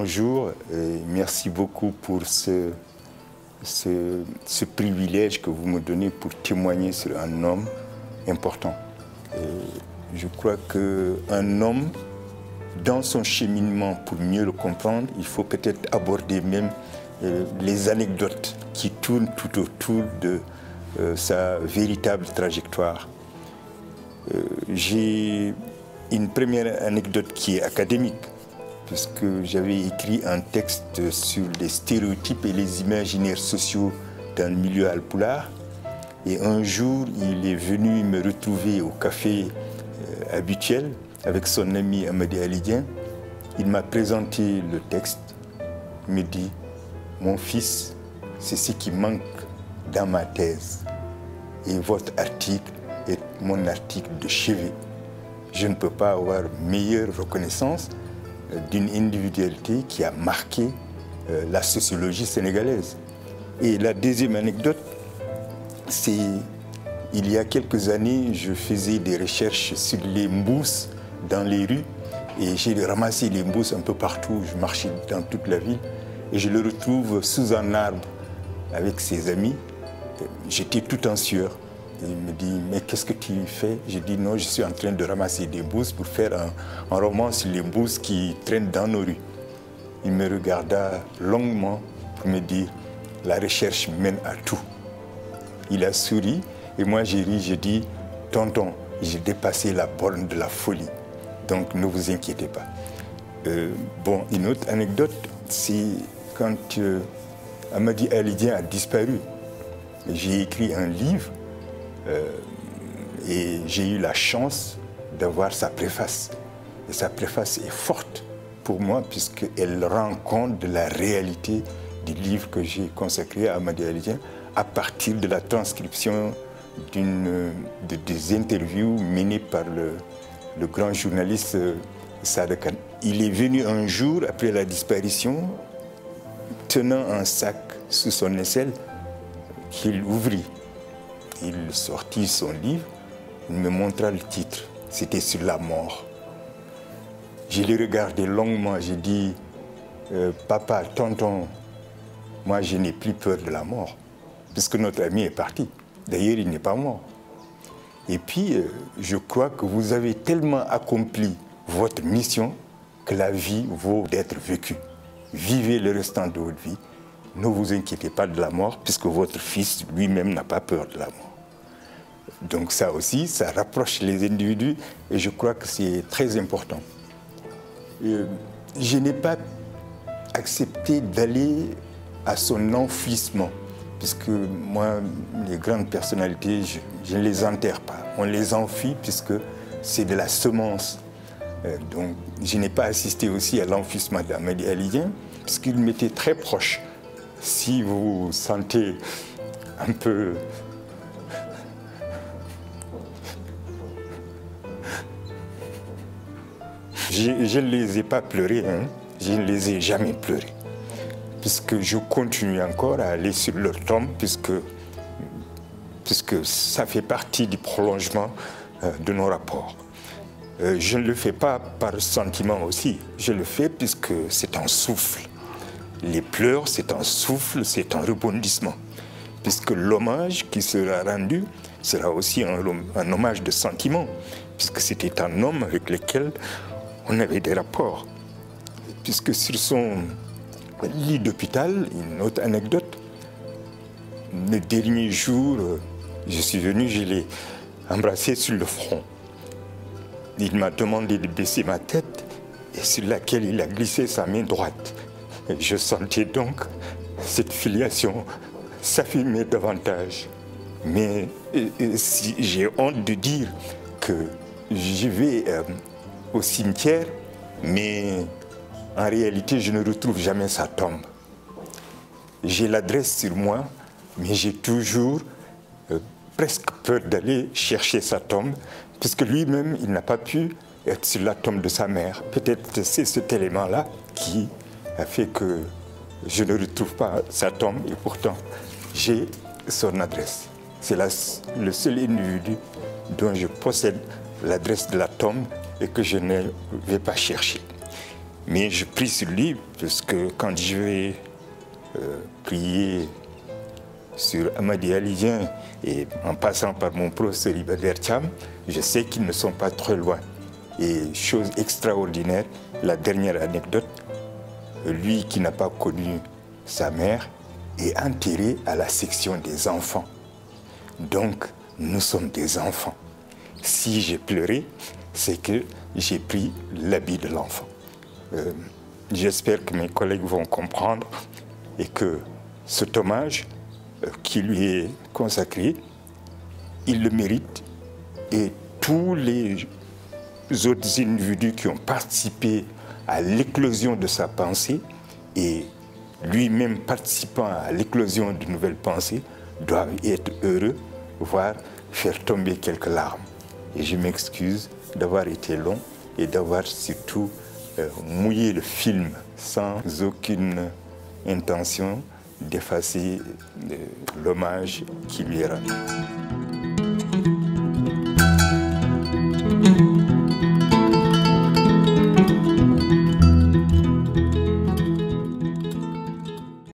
bonjour et merci beaucoup pour ce privilège que vous me donnez pour témoigner sur un homme important. Et je crois qu'un homme, dans son cheminement, pour mieux le comprendre, il faut peut-être aborder même les anecdotes qui tournent tout autour de sa véritable trajectoire. J'ai une première anecdote qui est académique, puisque j'avais écrit un texte sur les stéréotypes et les imaginaires sociaux dans le milieu alpulaar. Et un jour, il est venu me retrouver au café habituel avec son ami Amady Alidien. Il m'a présenté le texte. Il me dit, mon fils, c'est ce qui manque dans ma thèse. Et votre article est mon article de chevet. Je ne peux pas avoir meilleure reconnaissance d'une individualité qui a marqué la sociologie sénégalaise. Et la deuxième anecdote, c'est il y a quelques années, je faisais des recherches sur les mbousses dans les rues et j'ai ramassé les mbousses un peu partout. Je marchais dans toute la ville et je le retrouve sous un arbre avec ses amis. J'étais tout en sueur. Il me dit, mais qu'est-ce que tu fais? J'ai dit, non, je suis en train de ramasser des mbousses pour faire un roman sur les mbousses qui traînent dans nos rues. Il me regarda longuement pour me dire, la recherche mène à tout. Il a souri et moi j'ai ri, j'ai dit, tonton, j'ai dépassé la borne de la folie, donc ne vous inquiétez pas. Bon, une autre anecdote, c'est quand Amady Alidien a disparu. J'ai écrit un livre et j'ai eu la chance d'avoir sa préface. Et sa préface est forte pour moi puisqu'elle rend compte de la réalité du livre que j'ai consacré à Amady Alidien à partir de la transcription des interviews menées par le grand journaliste Sada Kane. Il est venu un jour après la disparition tenant un sac sous son aisselle qu'il ouvrit. Il sortit son livre, il me montra le titre, c'était sur la mort. Je l'ai regardé longuement, j'ai dit, papa, tonton, moi je n'ai plus peur de la mort, puisque notre ami est parti. D'ailleurs, il n'est pas mort. Et puis, je crois que vous avez tellement accompli votre mission que la vie vaut d'être vécue. Vivez le restant de votre vie. Ne vous inquiétez pas de la mort, puisque votre fils lui-même n'a pas peur de la mort. Donc ça aussi, ça rapproche les individus et je crois que c'est très important. Je n'ai pas accepté d'aller à son enfouissement, puisque moi, les grandes personnalités, je ne les enterre pas. On les enfuit puisque c'est de la semence. Donc je n'ai pas assisté aussi à l'enfouissement d'Amady Alidien, puisqu'il m'était très proche. Si vous vous sentez un peu... Je ne les ai pas pleurés, hein. Je ne les ai jamais pleurés. Puisque je continue encore à aller sur leur tombe, puisque ça fait partie du prolongement de nos rapports. Je ne le fais pas par sentiment aussi, je le fais puisque c'est un souffle. Les pleurs, c'est un souffle, c'est un rebondissement. Puisque l'hommage qui sera rendu sera aussi un hommage de sentiment, puisque c'était un homme avec lequel on avait des rapports. Puisque sur son lit d'hôpital, une autre anecdote, le dernier jour, je suis venu, je l'ai embrassé sur le front. Il m'a demandé de baisser ma tête et sur laquelle il a glissé sa main droite. Et je sentais donc cette filiation s'affirmer davantage. Mais si j'ai honte de dire que je vais au cimetière, mais en réalité, je ne retrouve jamais sa tombe. J'ai l'adresse sur moi, mais j'ai toujours presque peur d'aller chercher sa tombe, puisque lui-même, il n'a pas pu être sur la tombe de sa mère. Peut-être c'est cet élément-là qui a fait que je ne retrouve pas sa tombe, et pourtant, j'ai son adresse. C'est le seul individu dont je possède l'adresse de la tombe et que je ne vais pas chercher. Mais je prie sur lui, parce que quand je vais prier sur Amadi Alidien et en passant par mon professeur Iba Der Thiam, je sais qu'ils ne sont pas trop loin. Et chose extraordinaire, la dernière anecdote, lui qui n'a pas connu sa mère est enterré à la section des enfants. Donc, nous sommes des enfants. Si j'ai pleuré, c'est que j'ai pris l'habit de l'enfant. J'espère que mes collègues vont comprendre et que cet hommage qui lui est consacré, il le mérite. Et tous les autres individus qui ont participé à l'éclosion de sa pensée et lui-même participant à l'éclosion de nouvelles pensées doivent être heureux, voire faire tomber quelques larmes. Et je m'excuse d'avoir été long et d'avoir surtout mouillé le film sans aucune intention d'effacer l'hommage qui lui est rendu.